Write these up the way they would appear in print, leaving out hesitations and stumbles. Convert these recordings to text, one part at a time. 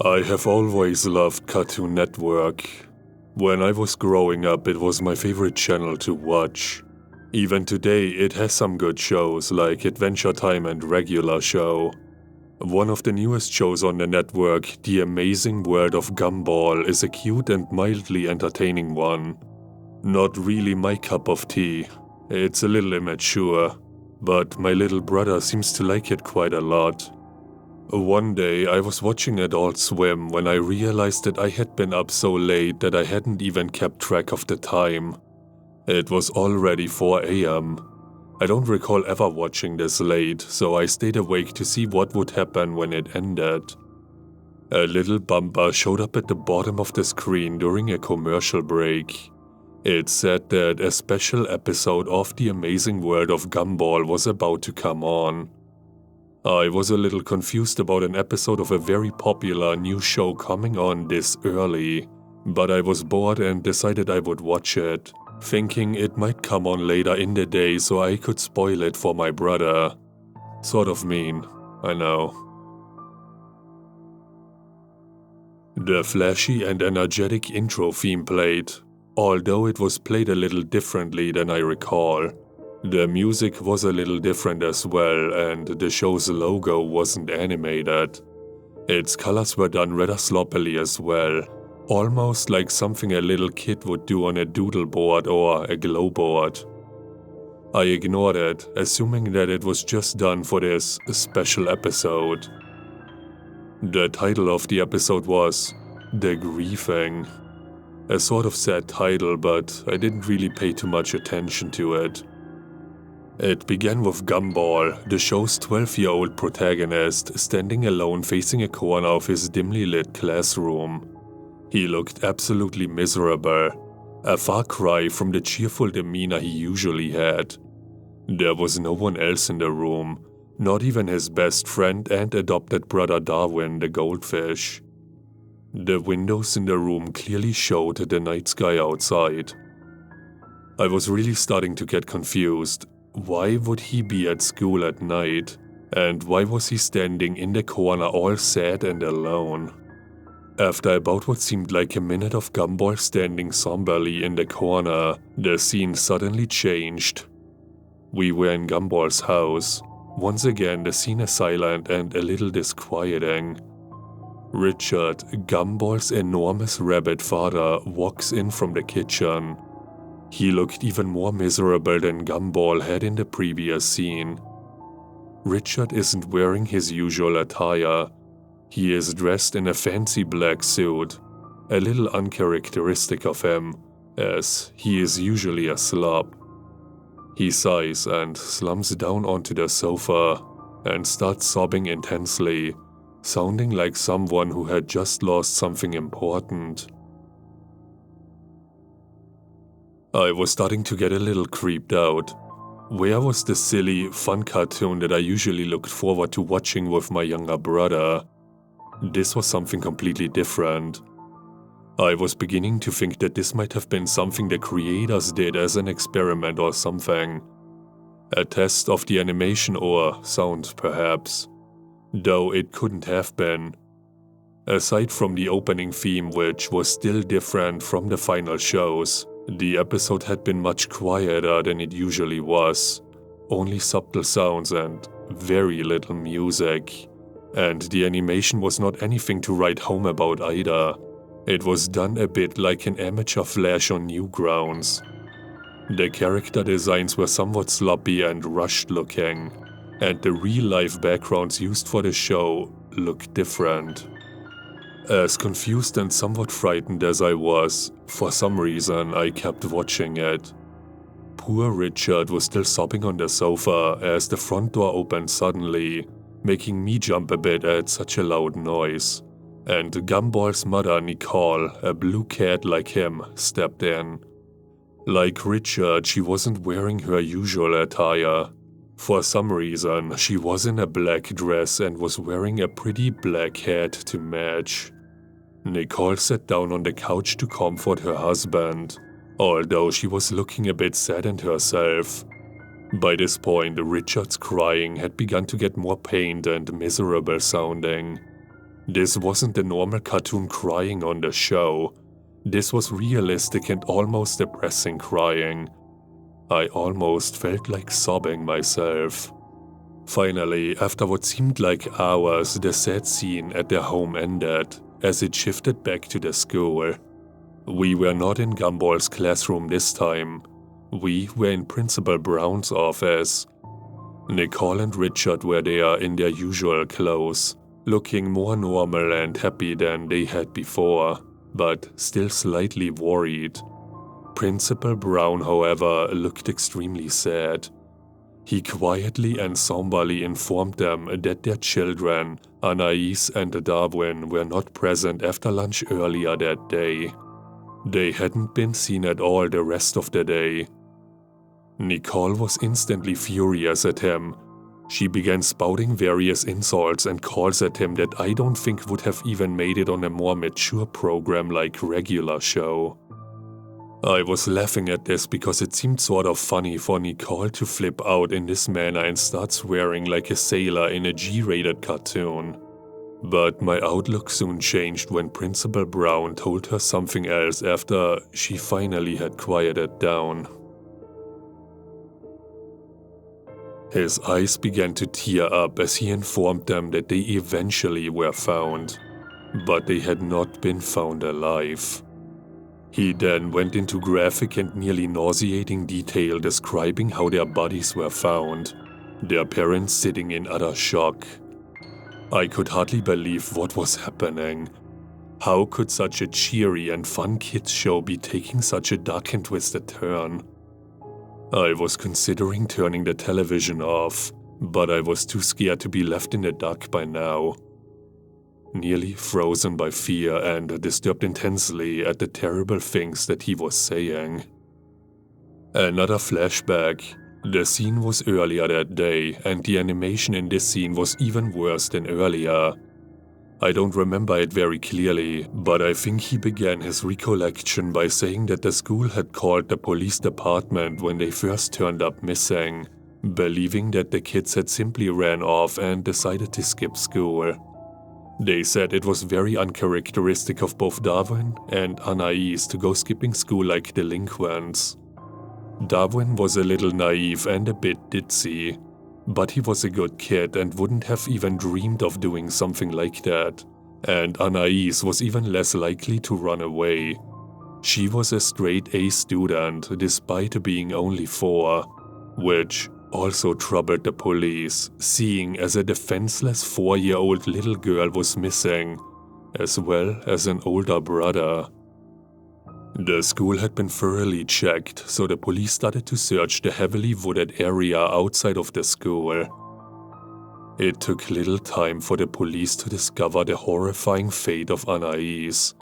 I have always loved Cartoon Network. When I was growing up, it was my favorite channel to watch. Even today, it has some good shows like Adventure Time and Regular Show. One of the newest shows on the network, The Amazing World of Gumball, is a cute and mildly entertaining one. Not really my cup of tea. It's a little immature, but my little brother seems to like it quite a lot. One day, I was watching Adult Swim when I realized that I had been up so late that I hadn't even kept track of the time. It was already 4 a.m. I don't recall ever watching this late, so I stayed awake to see what would happen when it ended. A little bumper showed up at the bottom of the screen during a commercial break. It said that a special episode of The Amazing World of Gumball was about to come on. I was a little confused about an episode of a very popular new show coming on this early, but I was bored and decided I would watch it, thinking it might come on later in the day so I could spoil it for my brother. Sort of mean, I know. The flashy and energetic intro theme played, although it was played a little differently than I recall. The music was a little different as well, and the show's logo wasn't animated. Its colors were done rather sloppily as well, almost like something a little kid would do on a doodle board or a glow board. I ignored it, assuming that it was just done for this special episode. The title of the episode was The Grieving. A sort of sad title, but I didn't really pay too much attention to it. It began with Gumball, the show's 12-year-old protagonist, standing alone facing a corner of his dimly lit classroom. He looked absolutely miserable, a far cry from the cheerful demeanor he usually had. There was no one else in the room, not even his best friend and adopted brother Darwin the goldfish. The windows in the room clearly showed the night sky outside. I was really starting to get confused. Why would he be at school at night? And why was he standing in the corner all sad and alone? After about what seemed like a minute of Gumball standing somberly in the corner, the scene suddenly changed. We were in Gumball's house. Once again, the scene is silent and a little disquieting. Richard, Gumball's enormous rabbit father, walks in from the kitchen. He looked even more miserable than Gumball had in the previous scene. Richard isn't wearing his usual attire. He is dressed in a fancy black suit, a little uncharacteristic of him, as he is usually a slob. He sighs and slumps down onto the sofa and starts sobbing intensely, sounding like someone who had just lost something important. I was starting to get a little creeped out. Where was the silly, fun cartoon that I usually looked forward to watching with my younger brother? This was something completely different. I was beginning to think that this might have been something the creators did as an experiment or something. A test of the animation or sound, perhaps. Though it couldn't have been. Aside from the opening theme, which was still different from the final shows, the episode had been much quieter than it usually was, only subtle sounds and very little music. And the animation was not anything to write home about either. It was done a bit like an amateur flash on Newgrounds. The character designs were somewhat sloppy and rushed looking, and the real-life backgrounds used for the show looked different. As confused and somewhat frightened as I was, for some reason I kept watching it. Poor Richard was still sobbing on the sofa as the front door opened suddenly, making me jump a bit at such a loud noise. And Gumball's mother, Nicole, a blue cat like him, stepped in. Like Richard, she wasn't wearing her usual attire. For some reason, she was in a black dress and was wearing a pretty black hat to match. Nicole sat down on the couch to comfort her husband, although she was looking a bit saddened herself. By this point, Richard's crying had begun to get more pained and miserable sounding. This wasn't the normal cartoon crying on the show. This was realistic and almost depressing crying. I almost felt like sobbing myself. Finally, after what seemed like hours, the sad scene at their home ended, as it shifted back to the school. We were not in Gumball's classroom this time. We were in Principal Brown's office. Nicole and Richard were there in their usual clothes, looking more normal and happy than they had before, but still slightly worried. Principal Brown, however, looked extremely sad. He quietly and somberly informed them that their children, Anais and Darwin, were not present after lunch earlier that day. They hadn't been seen at all the rest of the day. Nicole was instantly furious at him. She began spouting various insults and calls at him that I don't think would have even made it on a more mature program like regular show. I was laughing at this because it seemed sort of funny for Nicole to flip out in this manner and start swearing like a sailor in a G-rated cartoon. But my outlook soon changed when Principal Brown told her something else after she finally had quieted down. His eyes began to tear up as he informed them that they eventually were found, but they had not been found alive. He then went into graphic and nearly nauseating detail describing how their bodies were found, their parents sitting in utter shock. I could hardly believe what was happening. How could such a cheery and fun kids show be taking such a dark and twisted turn? I was considering turning the television off, but I was too scared to be left in the dark by now. Nearly frozen by fear and disturbed intensely at the terrible things that he was saying. Another flashback. The scene was earlier that day, and the animation in this scene was even worse than earlier. I don't remember it very clearly, but I think he began his recollection by saying that the school had called the police department when they first turned up missing, believing that the kids had simply ran off and decided to skip school. They said it was very uncharacteristic of both Darwin and Anais to go skipping school like delinquents. Darwin was a little naive and a bit ditzy, but he was a good kid and wouldn't have even dreamed of doing something like that, and Anais was even less likely to run away. She was a straight A student despite being only 4, which also troubled the police, seeing as a defenseless 4-year-old little girl was missing, as well as an older brother. The school had been thoroughly checked, so the police started to search the heavily wooded area outside of the school. It took little time for the police to discover the horrifying fate of Anais.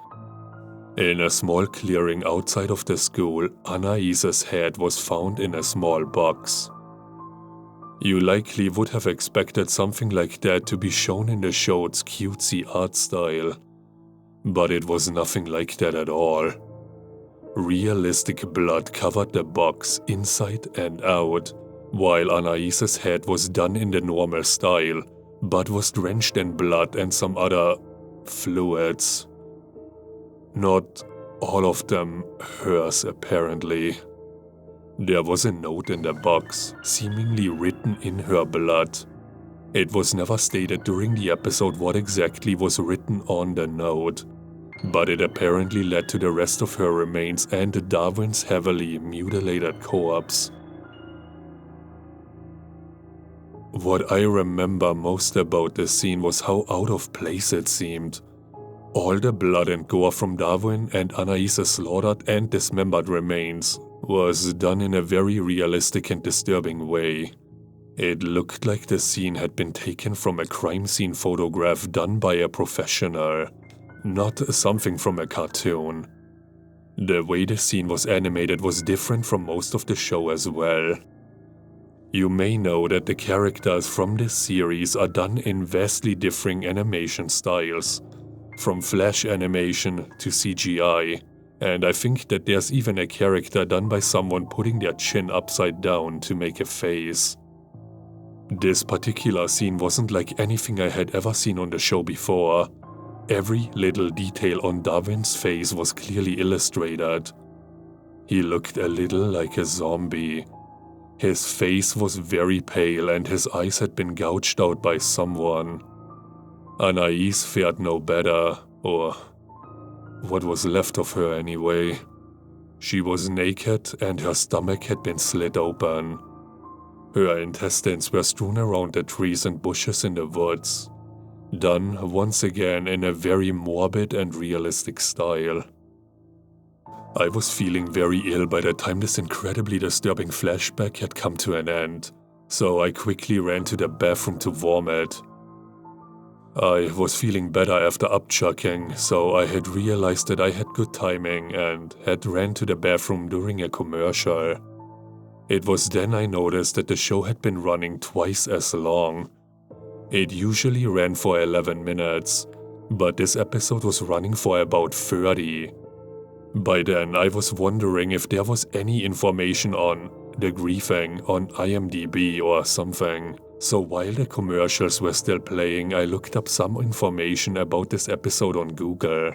In a small clearing outside of the school, Anais's head was found in a small box. You likely would have expected something like that to be shown in the show's cutesy art style, but it was nothing like that at all. Realistic blood covered the box inside and out, while Anais's head was done in the normal style, but was drenched in blood and some other fluids. Not all of them hers, apparently. There was a note in the box, seemingly written in her blood. It was never stated during the episode what exactly was written on the note, but it apparently led to the rest of her remains and Darwin's heavily mutilated corpse. What I remember most about this scene was how out of place it seemed. All the blood and gore from Darwin and Anais's slaughtered and dismembered remains was done in a very realistic and disturbing way. It looked like the scene had been taken from a crime scene photograph done by a professional, not something from a cartoon. The way the scene was animated was different from most of the show as well. You may know that the characters from this series are done in vastly differing animation styles, from flash animation to CGI, and I think that there's even a character done by someone putting their chin upside down to make a face. This particular scene wasn't like anything I had ever seen on the show before. Every little detail on Darwin's face was clearly illustrated. He looked a little like a zombie. His face was very pale and his eyes had been gouged out by someone. Anais fared no better, or what was left of her anyway. She was naked and her stomach had been slit open. Her intestines were strewn around the trees and bushes in the woods, done once again in a very morbid and realistic style. I was feeling very ill by the time this incredibly disturbing flashback had come to an end, so I quickly ran to the bathroom to vomit. I was feeling better after upchucking, so I had realized that I had good timing and had ran to the bathroom during a commercial. It was then I noticed that the show had been running twice as long. It usually ran for 11 minutes, but this episode was running for about 30. By then, I was wondering if there was any information on the Grieving on IMDb or something. So while the commercials were still playing, I looked up some information about this episode on Google.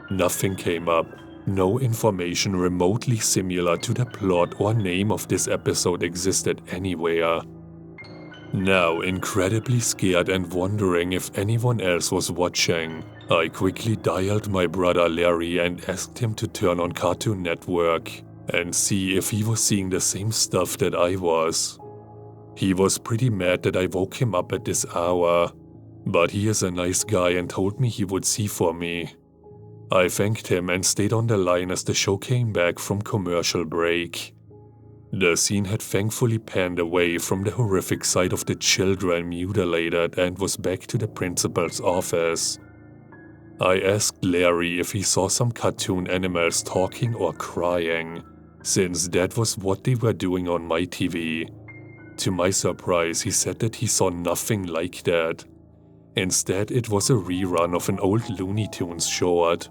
Nothing came up. No information remotely similar to the plot or name of this episode existed anywhere. Now, incredibly scared and wondering if anyone else was watching, I quickly dialed my brother Larry and asked him to turn on Cartoon Network and see if he was seeing the same stuff that I was. He was pretty mad that I woke him up at this hour, but he is a nice guy and told me he would see for me. I thanked him and stayed on the line as the show came back from commercial break. The scene had thankfully panned away from the horrific sight of the children mutilated and was back to the principal's office. I asked Larry if he saw some cartoon animals talking or crying, since that was what they were doing on my TV. To my surprise, he said that he saw nothing like that. Instead, it was a rerun of an old Looney Tunes short.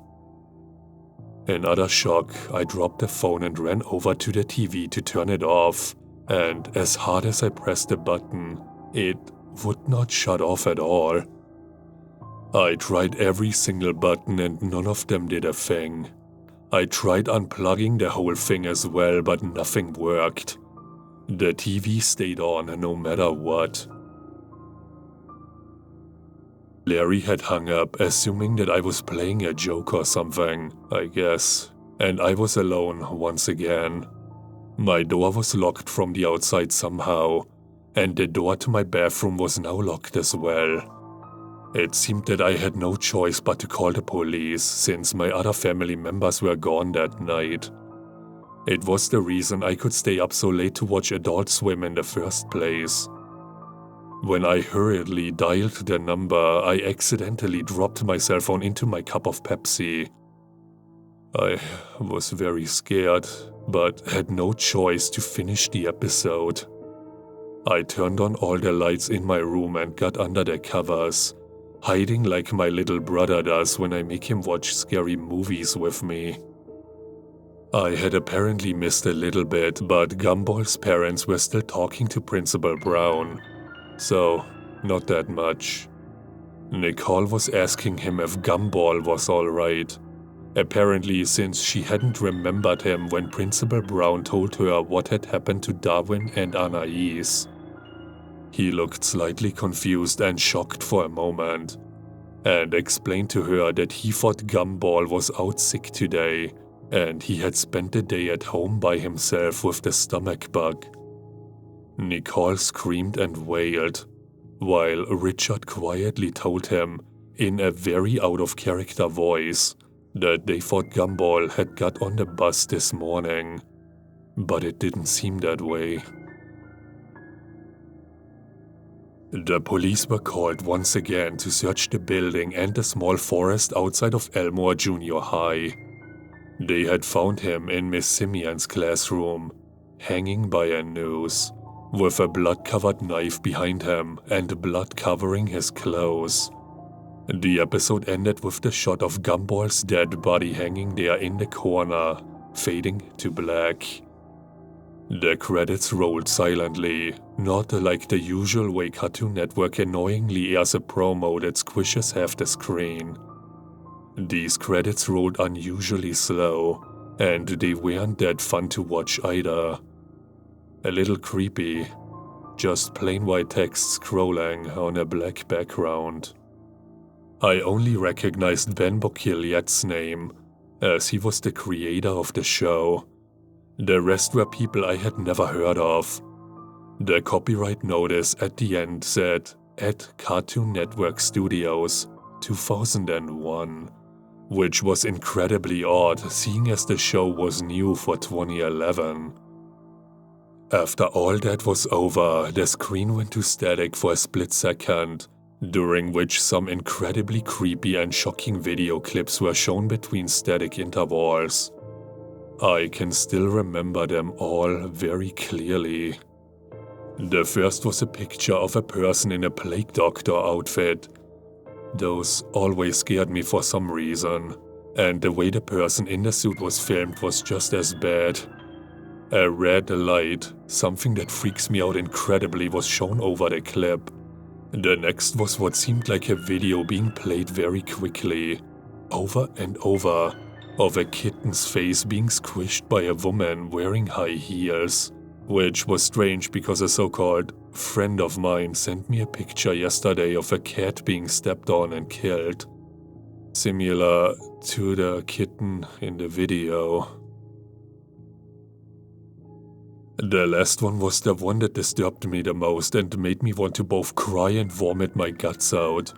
Another shock, I dropped the phone and ran over to the TV to turn it off, and as hard as I pressed the button, it would not shut off at all. I tried every single button and none of them did a thing. I tried unplugging the whole thing as well, but nothing worked. The TV stayed on no matter what. Larry had hung up, assuming that I was playing a joke or something, I guess, and I was alone once again. My door was locked from the outside somehow, and the door to my bathroom was now locked as well. It seemed that I had no choice but to call the police, since my other family members were gone that night. It was the reason I could stay up so late to watch Adult Swim in the first place. When I hurriedly dialed the number, I accidentally dropped my cell phone into my cup of Pepsi. I was very scared, but had no choice to finish the episode. I turned on all the lights in my room and got under the covers, hiding like my little brother does when I make him watch scary movies with me. I had apparently missed a little bit, but Gumball's parents were still talking to Principal Brown. So, not that much. Nicole was asking him if Gumball was alright. Apparently, since she hadn't remembered him when Principal Brown told her what had happened to Darwin and Anais. He looked slightly confused and shocked for a moment, and explained to her that he thought Gumball was out sick today, and he had spent the day at home by himself with the stomach bug. Nicole screamed and wailed, while Richard quietly told him, in a very out-of-character voice, that they thought Gumball had got on the bus this morning. But it didn't seem that way. The police were called once again to search the building and the small forest outside of Elmore Junior High. They had found him in Miss Simeon's classroom, hanging by a noose, with a blood-covered knife behind him and blood covering his clothes. The episode ended with the shot of Gumball's dead body hanging there in the corner, fading to black. The credits rolled silently, not like the usual way Cartoon Network annoyingly airs a promo that squishes half the screen. These credits rolled unusually slow, and they weren't that fun to watch either. A little creepy, just plain white text scrolling on a black background. I only recognized Ben Bokiliet's name, as he was the creator of the show. The rest were people I had never heard of. The copyright notice at the end said, at Cartoon Network Studios, 2001, which was incredibly odd seeing as the show was new for 2011. After all that was over, the screen went to static for a split second, during which some incredibly creepy and shocking video clips were shown between static intervals. I can still remember them all very clearly. The first was a picture of a person in a plague doctor outfit. Those always scared me for some reason, and the way the person in the suit was filmed was just as bad. A red light, something that freaks me out incredibly, was shown over the clip. The next was what seemed like a video being played very quickly, over and over, of a kitten's face being squished by a woman wearing high heels, which was strange because a so-called friend of mine sent me a picture yesterday of a cat being stepped on and killed, similar to the kitten in the video. The last one was the one that disturbed me the most and made me want to both cry and vomit my guts out.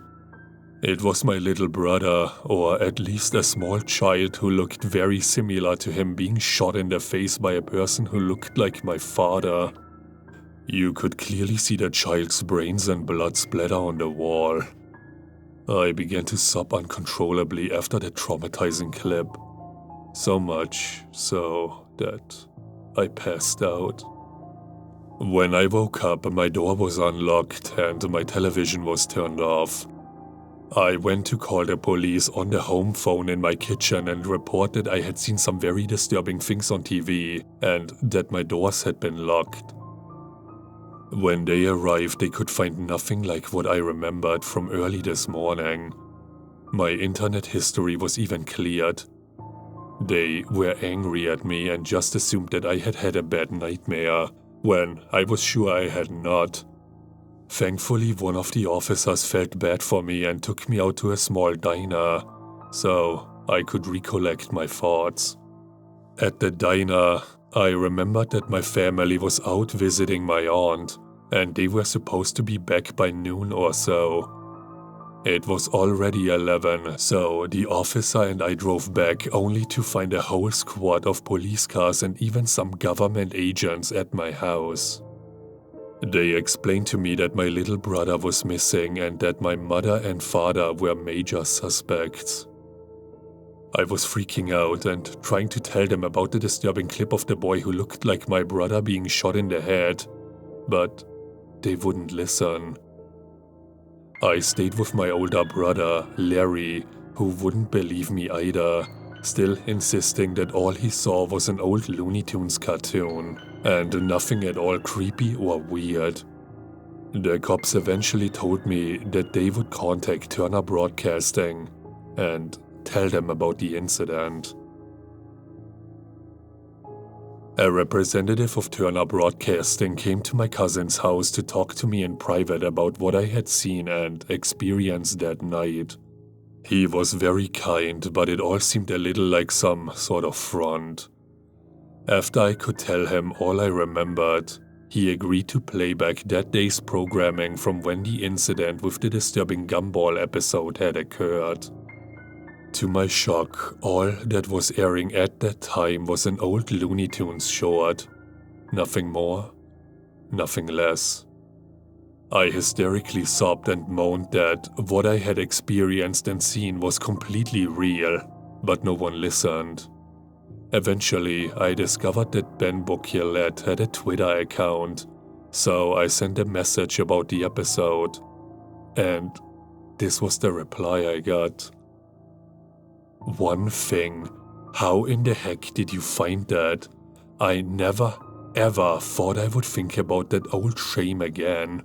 It was my little brother, or at least a small child who looked very similar to him, being shot in the face by a person who looked like my father. You could clearly see the child's brains and blood splatter on the wall. I began to sob uncontrollably after the traumatizing clip. So much so that I passed out. When I woke up, my door was unlocked and my television was turned off. I went to call the police on the home phone in my kitchen and report that I had seen some very disturbing things on TV and that my doors had been locked. When they arrived, they could find nothing like what I remembered from early this morning. My internet history was even cleared. They were angry at me and just assumed that I had had a bad nightmare, when I was sure I had not. Thankfully, one of the officers felt bad for me and took me out to a small diner, so I could recollect my thoughts. At the diner, I remembered that my family was out visiting my aunt, and they were supposed to be back by noon or so. It was already 11, so the officer and I drove back only to find a whole squad of police cars and even some government agents at my house. They explained to me that my little brother was missing and that my mother and father were major suspects. I was freaking out and trying to tell them about the disturbing clip of the boy who looked like my brother being shot in the head, but they wouldn't listen. I stayed with my older brother, Larry, who wouldn't believe me either, still insisting that all he saw was an old Looney Tunes cartoon, and nothing at all creepy or weird. The cops eventually told me that they would contact Turner Broadcasting and tell them about the incident. A representative of Turner Broadcasting came to my cousin's house to talk to me in private about what I had seen and experienced that night. He was very kind, but it all seemed a little like some sort of front. After I could tell him all I remembered, he agreed to play back that day's programming from when the incident with the disturbing Gumball episode had occurred. To my shock, all that was airing at that time was an old Looney Tunes short. Nothing more, nothing less. I hysterically sobbed and moaned that what I had experienced and seen was completely real, but no one listened. Eventually, I discovered that Ben Bokielet had a Twitter account, so I sent a message about the episode. And this was the reply I got. One thing, how in the heck did you find that? I never, ever thought I would think about that old shame again.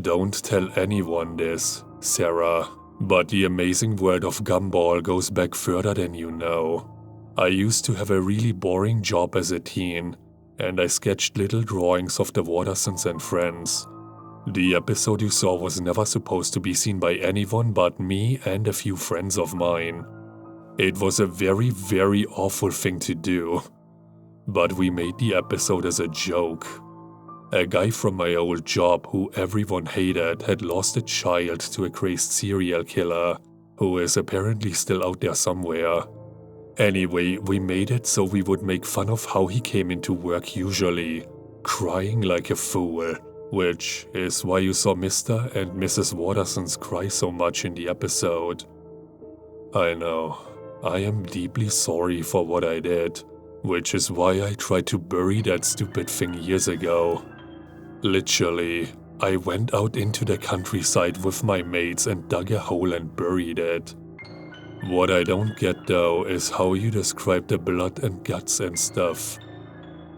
Don't tell anyone this, Sarah, but the Amazing World of Gumball goes back further than you know. I used to have a really boring job as a teen, and I sketched little drawings of the Watersons and friends. The episode you saw was never supposed to be seen by anyone but me and a few friends of mine. It was a very, very awful thing to do. But we made the episode as a joke. A guy from my old job who everyone hated had lost a child to a crazed serial killer, who is apparently still out there somewhere. Anyway, we made it so we would make fun of how he came into work usually, crying like a fool, which is why you saw Mr. and Mrs. Watersons cry so much in the episode. I know, I am deeply sorry for what I did, which is why I tried to bury that stupid thing years ago. Literally, I went out into the countryside with my mates and dug a hole and buried it. What I don't get though is how you describe the blood and guts and stuff.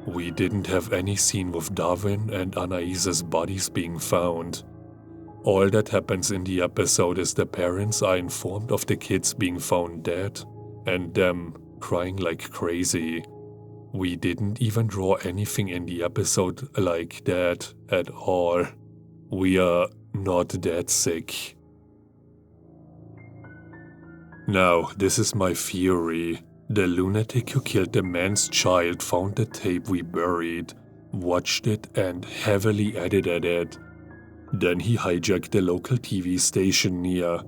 We didn't have any scene with Darwin and Anaise's bodies being found. All that happens in the episode is the parents are informed of the kids being found dead, and them crying like crazy. We didn't even draw anything in the episode like that at all. We are not that sick. Now, this is my theory. The lunatic who killed the man's child found the tape we buried, watched it and heavily edited it. Then he hijacked the local TV station near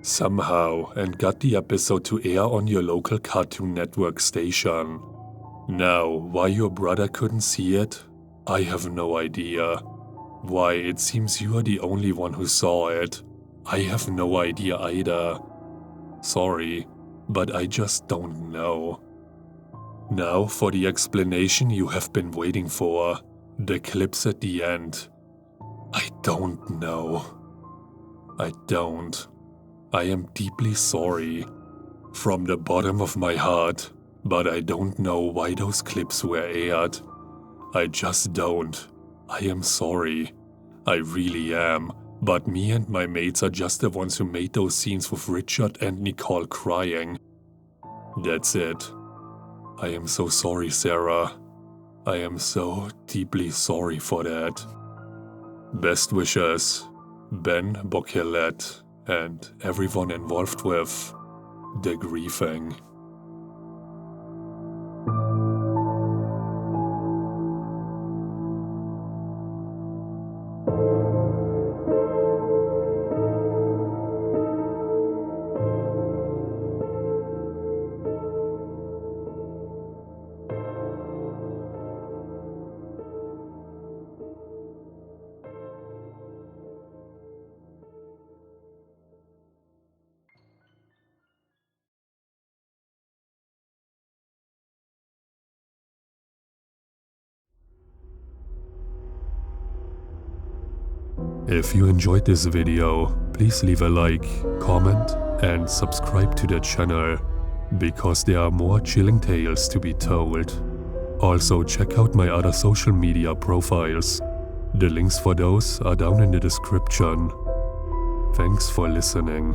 somehow and got the episode to air on your local Cartoon Network station. Now, why your brother couldn't see it? I have no idea. Why, it seems you are the only one who saw it. I have no idea either. Sorry, but I just don't know. Now for the explanation you have been waiting for. The clips at the end. I don't know. I don't. I am deeply sorry. From the bottom of my heart, but I don't know why those clips were aired. I just don't. I am sorry. I really am. But me and my mates are just the ones who made those scenes with Richard and Nicole crying. That's it. I am so sorry, Sarah. I am so deeply sorry for that. Best wishes, Ben Bocquelet, and everyone involved with the Grieving. If you enjoyed this video, please leave a like, comment, and subscribe to the channel, because there are more chilling tales to be told. Also check out my other social media profiles. The links for those are down in the description. Thanks for listening.